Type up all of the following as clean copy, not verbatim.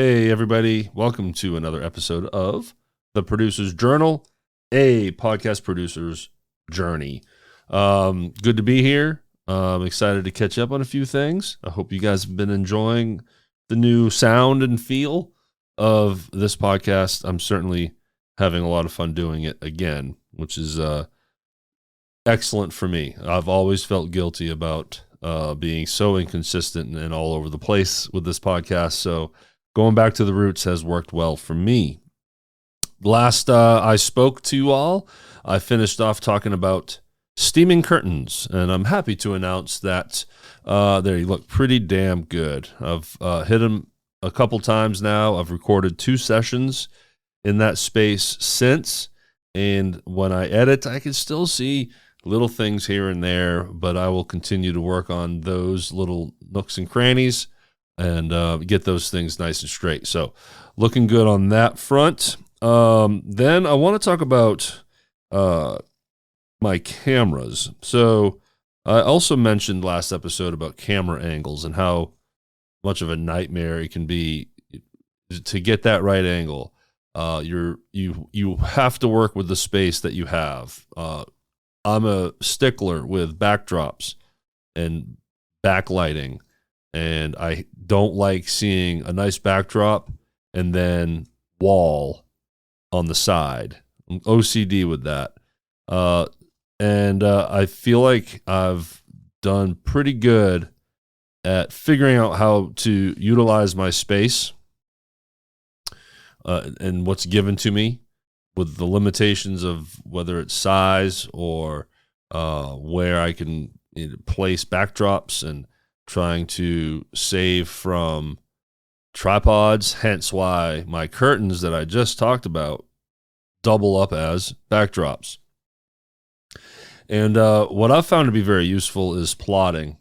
Hey, everybody. Welcome to another episode of The Producer's Journal, a podcast producer's journey. Good to be here. I'm excited to catch up on a few things. I hope you guys have been enjoying the new sound and feel of this podcast. I'm certainly having a lot of fun doing it again, which is excellent for me. I've always felt guilty about being so inconsistent and all over the place with this podcast. So going back to the roots has worked well for me. Last I spoke to you all, I finished off talking about steaming curtains, and I'm happy to announce that they look pretty damn good. I've hit them a couple times now. I've recorded 2 sessions in that space since, and when I edit, I can still see little things here and there, but I will continue to work on those little nooks and crannies and get those things nice and straight. So looking good on that front. Then I want to talk about my cameras. So I also mentioned last episode about camera angles and how much of a nightmare it can be to get that right angle. You have to work with the space that you have. I'm a stickler with backdrops and backlighting, and I don't like seeing a nice backdrop and then wall on the side. I'm OCD with that. And I feel like I've done pretty good at figuring out how to utilize my space and what's given to me with the limitations of whether it's size or where I can place backdrops, and trying to save from tripods, hence why my curtains that I just talked about double up as backdrops. And what I've found to be very useful is plotting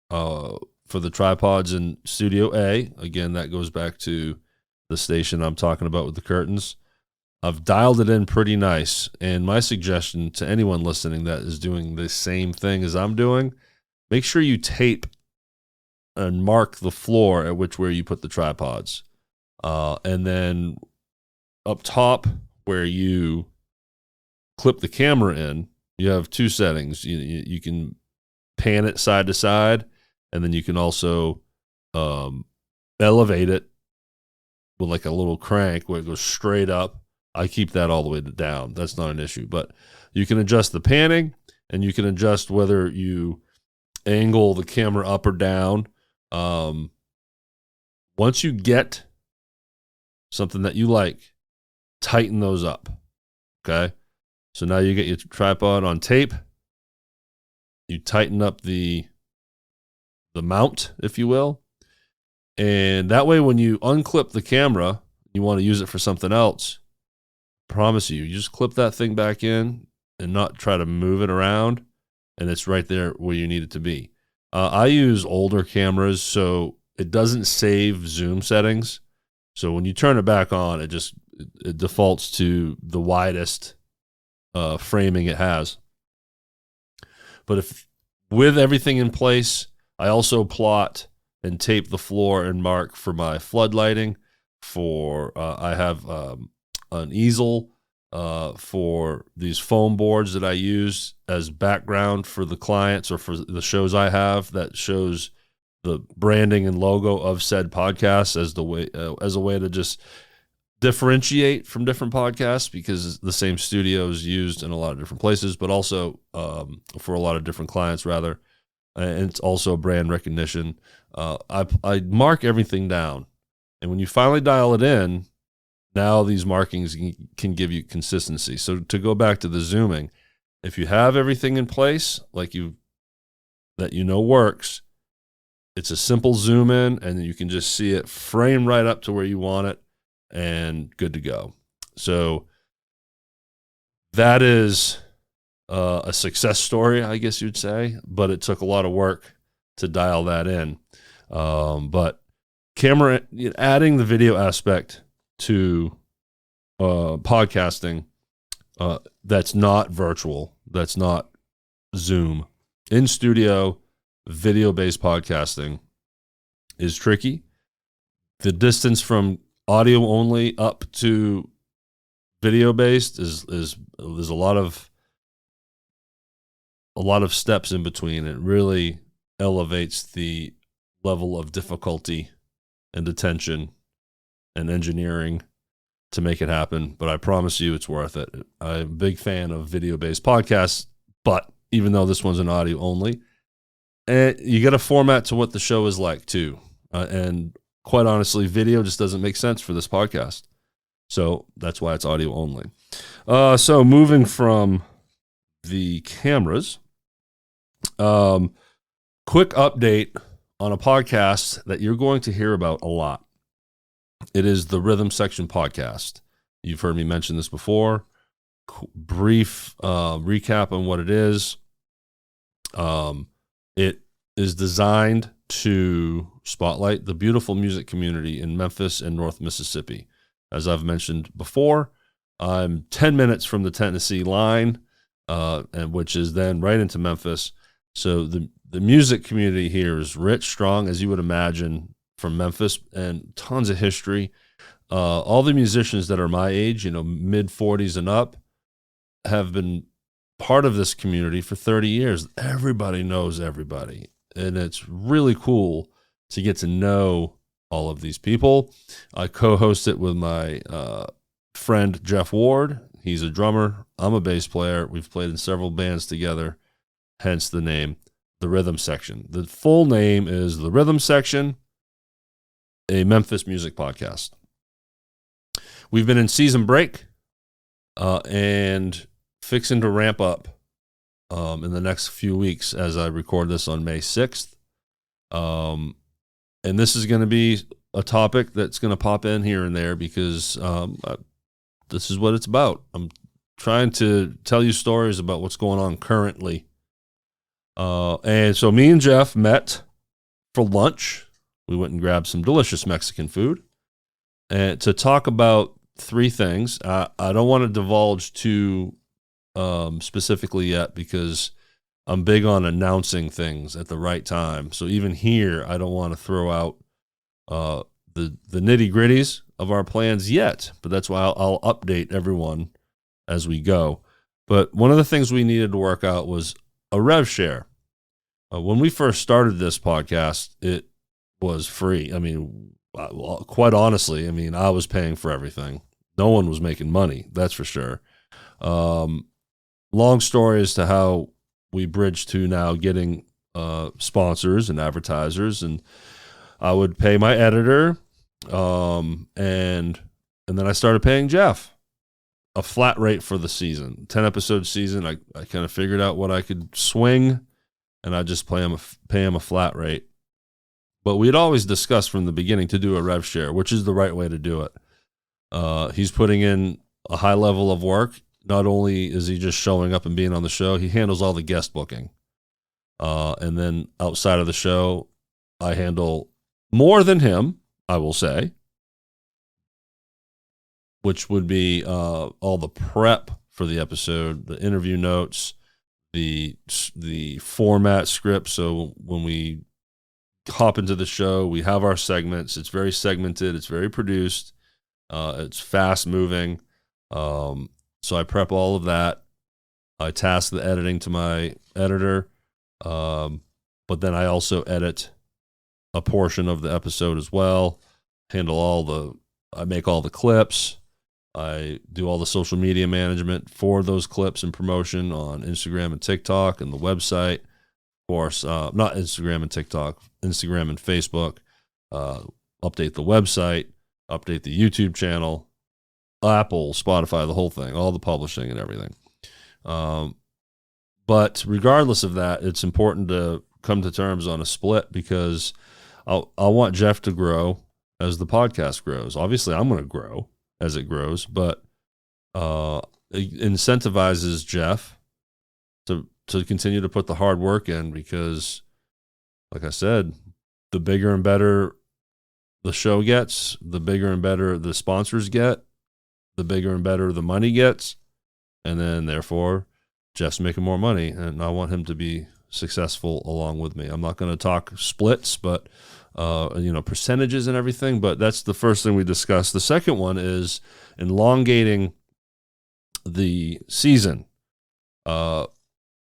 for the tripods in Studio A. Again, that goes back to the station I'm talking about with the curtains. I've dialed it in pretty nice, and my suggestion to anyone listening that is doing the same thing as I'm doing, make sure you tape and mark the floor at where you put the tripods. And then up top where you clip the camera in, you have 2 settings. You can pan it side to side, and then you can also elevate it with like a little crank where it goes straight up. I keep that all the way down. That's not an issue. But you can adjust the panning, and you can adjust whether you angle the camera up or down. Once you get something that you like, tighten those up. Okay? So now you get your tripod on tape. You tighten up the mount, if you will. And that way when you unclip the camera, you want to use it for something else, promise you just clip that thing back in and not try to move it around, and it's right there where you need it to be. I use older cameras, so it doesn't save zoom settings. So when you turn it back on, it defaults to the widest framing it has. But if with everything in place, I also plot and tape the floor and mark for my floodlighting. I have an easel for these foam boards that I use as background for the clients or for the shows I have, that shows the branding and logo of said podcast as a way to just differentiate from different podcasts, because the same studio is used in a lot of different places, but also for a lot of different clients rather. And it's also brand recognition. I mark everything down, and when you finally dial it in, now these markings can give you consistency. So to go back to the zooming, if you have everything in place, that works, it's a simple zoom in, and you can just see it frame right up to where you want it, and good to go. So that is a success story, I guess you'd say, but it took a lot of work to dial that in. But camera, adding the video aspect to podcasting that's not virtual, that's not Zoom, in studio video-based podcasting is tricky. The distance from audio only up to video based is there's a lot of steps in between. It really elevates the level of difficulty and attention and engineering to make it happen. But I promise you it's worth it. I'm a big fan of video-based podcasts, but even though this one's an audio only, you got to format to what the show is like too. And quite honestly, video just doesn't make sense for this podcast. So that's why it's audio only. So moving from the cameras, quick update on a podcast that you're going to hear about a lot. It is the Rhythm Section podcast. You've heard me mention this before. Brief recap on what it is. It is designed to spotlight the beautiful music community in Memphis and North Mississippi. As I've mentioned before, I'm 10 minutes from the Tennessee line, and which is then right into Memphis. So the music community here is rich, strong, as you would imagine, from Memphis, and tons of history. All the musicians that are my age, mid 40s and up, have been part of this community for 30 years. Everybody knows everybody. And it's really cool to get to know all of these people. I co-host it with my friend, Jeff Ward. He's a drummer. I'm a bass player. We've played in several bands together, hence the name, The Rhythm Section. The full name is The Rhythm Section, a Memphis music podcast. We've been in season break and fixing to ramp up in the next few weeks as I record this on May 6th. And this is going to be a topic that's going to pop in here and there because this is what it's about. I'm trying to tell you stories about what's going on currently. And so me and Jeff met for lunch. We went and grabbed some delicious Mexican food and to talk about three things. I don't want to divulge too specifically yet because I'm big on announcing things at the right time. So even here, I don't want to throw out the nitty gritties of our plans yet, but that's why I'll update everyone as we go. But one of the things we needed to work out was a rev share. When we first started this podcast, it was free. I mean, quite honestly, I was paying for everything. No one was making money, that's for sure. Long story as to how we bridged to now getting sponsors and advertisers, and I would pay my editor, and then I started paying Jeff a flat rate for the season, 10-episode season. I kind of figured out what I could swing, and I just pay him a flat rate. But we had always discussed from the beginning to do a rev share, which is the right way to do it. He's putting in a high level of work. Not only is he just showing up and being on the show, he handles all the guest booking. And then outside of the show, I handle more than him, I will say, which would be all the prep for the episode, the interview notes, the format script. So when we hop into the show, we have our segments. It's very segmented. It's very produced. It's fast moving. So I prep all of that. I task the editing to my editor. But then I also edit a portion of the episode as well. I make all the clips. I do all the social media management for those clips and promotion on Instagram and TikTok and the website. Of course, not Instagram and TikTok, Instagram and Facebook. Update the website, update the YouTube channel, Apple, Spotify, the whole thing, all the publishing and everything. But regardless of that, it's important to come to terms on a split because I want Jeff to grow as the podcast grows. Obviously, I'm going to grow as it grows, but it incentivizes Jeff to continue to put the hard work in because, like I said, the bigger and better the show gets, the bigger and better the sponsors get, the bigger and better the money gets, and then therefore Jeff's making more money, and I want him to be successful along with me. I'm not going to talk splits, but percentages and everything, but that's the first thing we discussed. The second one is elongating the season. The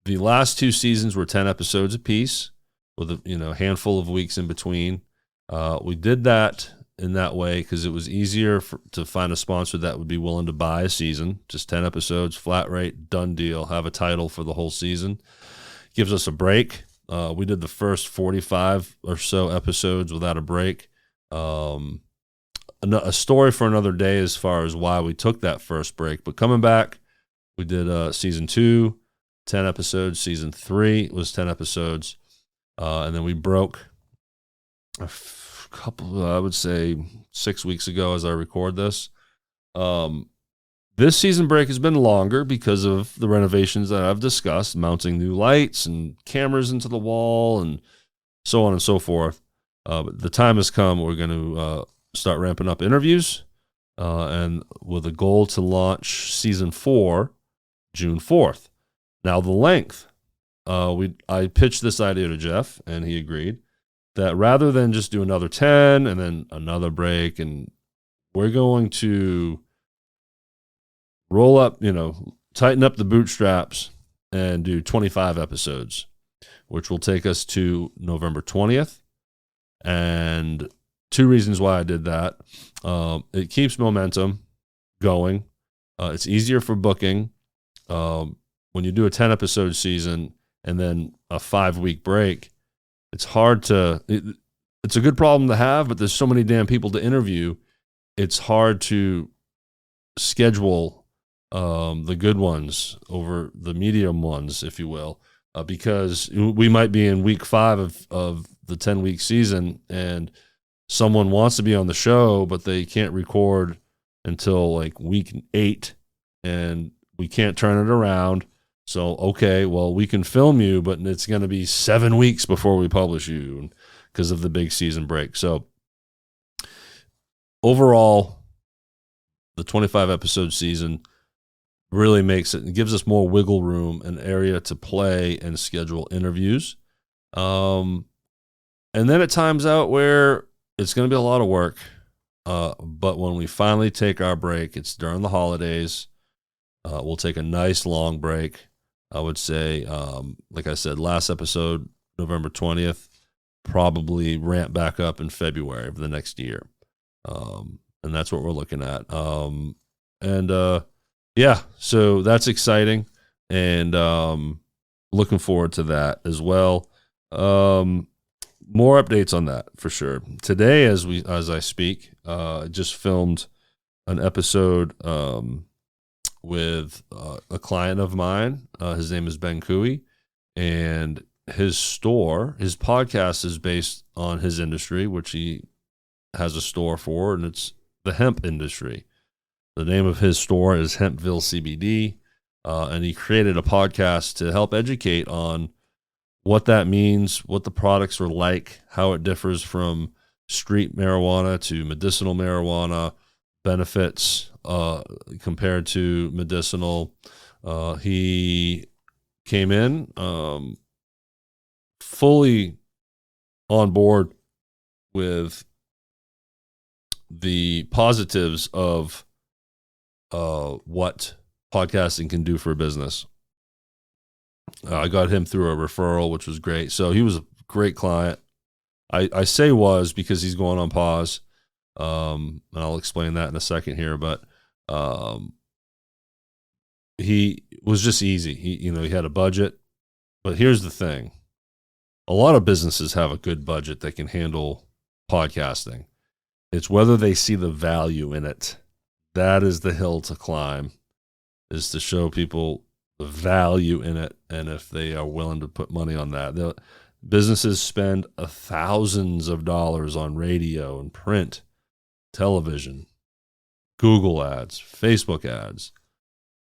last 2 seasons were 10 episodes apiece with a handful of weeks in between. We did that in that way because it was easier to find a sponsor that would be willing to buy a season, just 10 episodes, flat rate, done deal, have a title for the whole season. Gives us a break. We did the first 45 or so episodes without a break. A story for another day as far as why we took that first break. But coming back, we did season 2, 10 episodes. Season 3 was 10 episodes. And then we broke a couple, I would say 6 weeks ago as I record this. This season break has been longer because of the renovations that I've discussed, mounting new lights and cameras into the wall and so on and so forth. But the time has come. We're going to start ramping up interviews and with a goal to launch season 4 June 4th. Now, the length, I pitched this idea to Jeff, and he agreed that rather than just do another 10 and then another break, and we're going to roll up, tighten up the bootstraps and do 25 episodes, which will take us to November 20th. And 2 reasons why I did that. It keeps momentum going. It's easier for booking. When you do a 10 episode season and then a 5-week break, it's hard it's a good problem to have, but there's so many damn people to interview. It's hard to schedule the good ones over the medium ones, if you will, because we might be in week 5 of the 10-week season and someone wants to be on the show, but they can't record until like week 8 and we can't turn it around. So, okay, well, we can film you, but it's going to be 7 weeks before we publish you because of the big season break. So overall, the 25 episode season really it gives us more wiggle room, an area to play and schedule interviews. And then it times out where it's going to be a lot of work. But when we finally take our break, it's during the holidays. We'll take a nice long break. I would say, like I said, last episode, November 20th, probably ramp back up in February of the next year. And that's what we're looking at. Yeah, so that's exciting and looking forward to that as well. More updates on that for sure. Today, as I speak, just filmed an episode with a client of mine. His name is Ben Cooey, and his podcast is based on his industry, which he has a store for, and it's the hemp industry. The name of his store is Hempville CBD, and he created a podcast to help educate on what that means, what the products are like, how it differs from street marijuana to medicinal marijuana, benefits compared to medicinal. He came in fully on board with the positives of what podcasting can do for a business. I got him through a referral, which was great. So he was a great client. I say was because he's going on pause. And I'll explain that in a second here, but he was just easy. He had a budget, but here's the thing. A lot of businesses have a good budget that can handle podcasting. It's whether they see the value in it. That is the hill to climb, is to show people the value in it. And if they are willing to put money on that, businesses spend thousands of dollars on radio and print, television, Google ads, Facebook ads.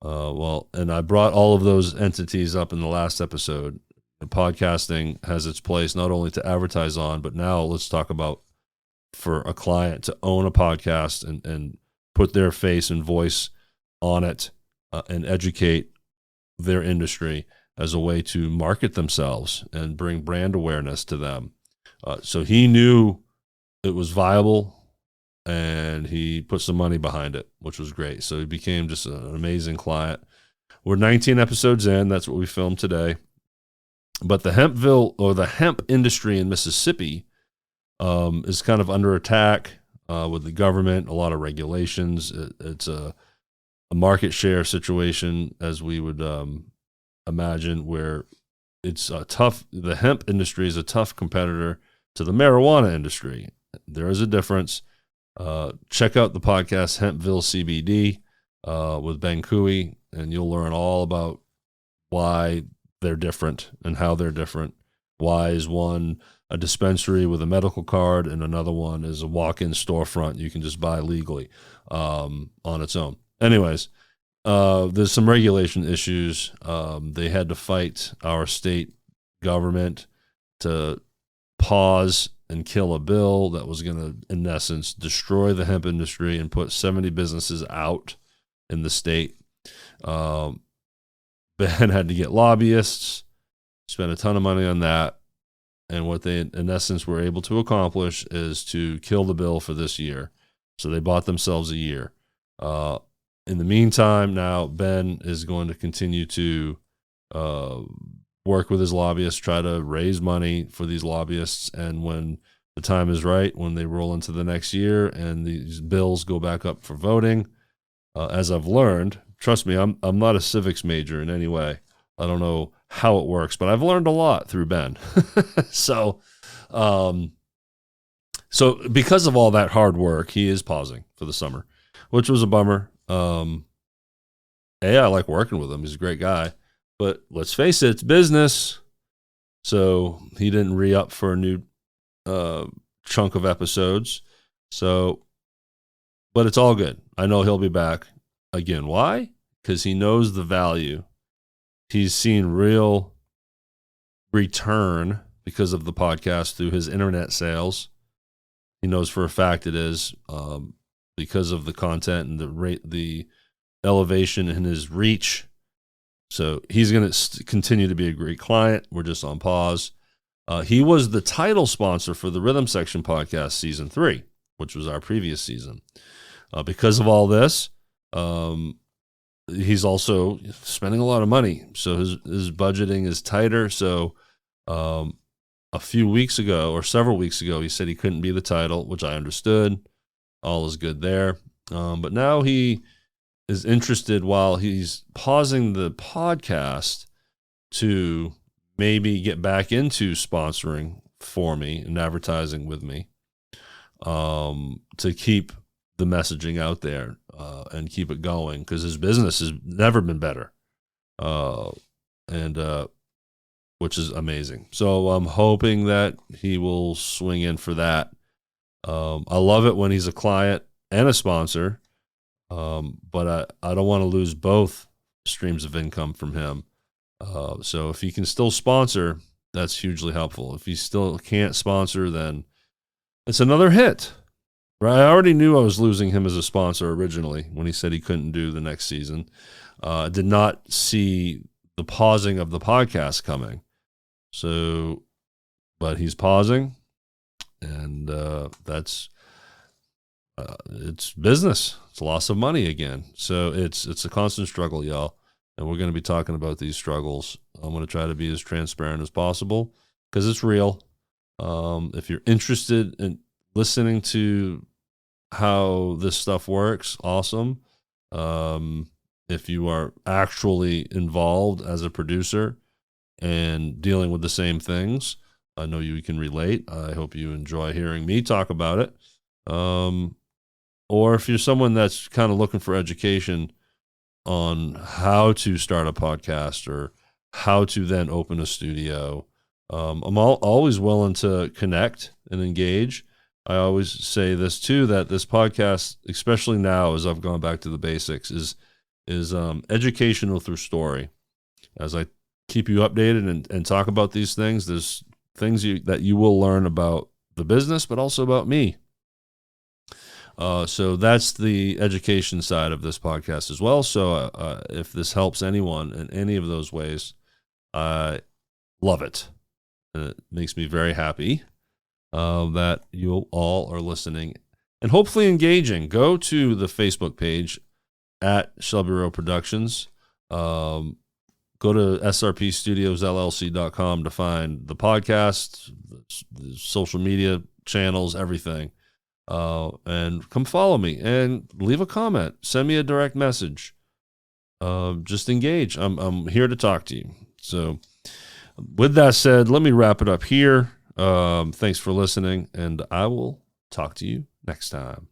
And I brought all of those entities up in the last episode. And podcasting has its place not only to advertise on, but now let's talk about for a client to own a podcast and put their face and voice on it and educate their industry as a way to market themselves and bring brand awareness to them. So he knew it was viable, and he put some money behind it, which was great. So he became just an amazing client. We're 19 episodes in. That's what we filmed today. But the hemp industry in Mississippi is kind of under attack with the government, a lot of regulations. It's a market share situation, as we would imagine, where it's tough. The hemp industry is a tough competitor to the marijuana industry. There is a difference. Check out the podcast Hempville CBD with Ben Cooey, and you'll learn all about why they're different and how they're different. Why is one a dispensary with a medical card and another one is a walk-in storefront you can just buy legally on its own. Anyways, there's some regulation issues. They had to fight our state government to pause and kill a bill that was going to, in essence, destroy the hemp industry and put 70 businesses out in the state. Ben had to get lobbyists, spend a ton of money on that. And what they, in essence, were able to accomplish is to kill the bill for this year. So they bought themselves a year. In the meantime, now Ben is going to continue to work with his lobbyists, try to raise money for these lobbyists. And when the time is right, when they roll into the next year and these bills go back up for voting, as I've learned, trust me, I'm not a civics major in any way. I don't know how it works, but I've learned a lot through Ben. So because of all that hard work, he is pausing for the summer, which was a bummer. I like working with him. He's a great guy, but let's face it, it's business. So he didn't re-up for a new chunk of episodes. So, but it's all good. I know he'll be back again. Why? Because he knows the value. He's seen real return because of the podcast through his internet sales. He knows for a fact it is because of the content and the elevation in his reach. So he's going to continue to be a great client. We're just on pause. He was the title sponsor for the Rhythm Section podcast season 3, which was our previous season. Because of all this, he's also spending a lot of money. So his budgeting is tighter. So a few weeks ago or several weeks ago, he said he couldn't be the title, which I understood. All is good there. But now he is interested, while he's pausing the podcast, to maybe get back into sponsoring for me and advertising with me, to keep the messaging out there and keep it going, because his business has never been better, and which is amazing. So I'm hoping that he will swing in for that. I love it when he's a client and a sponsor, but I don't want to lose both streams of income from him. So if he can still sponsor, that's hugely helpful. If he still can't sponsor, then it's another hit. Right? I already knew I was losing him as a sponsor originally when he said he couldn't do the next season. I did not see the pausing of the podcast coming. So, but he's pausing, and that's it's business. It's loss of money again. So it's a constant struggle, y'all. And we're going to be talking about these struggles. I'm going to try to be as transparent as possible because it's real. If you're interested in listening to how this stuff works, awesome. If you are actually involved as a producer and dealing with the same things, I know you can relate. I hope you enjoy hearing me talk about it. Or if you're someone that's kind of looking for education on how to start a podcast or how to then open a studio, I'm always willing to connect and engage. I always say this too, that this podcast, especially now as I've gone back to the basics, is educational through story. As I keep you updated and talk about these things, there's things that you will learn about the business, but also about me. So that's the education side of this podcast as well. So if this helps anyone in any of those ways, I love it. And it makes me very happy. that you all are listening and hopefully engaging. Go to the Facebook page at Shelby Rowe Productions. Go to srpstudiosllc.com to find the podcast, the social media channels, everything. And come follow me and leave a comment. Send me a direct message. Just engage. I'm here to talk to you. So with that said, let me wrap it up here. Thanks for listening, and I will talk to you next time.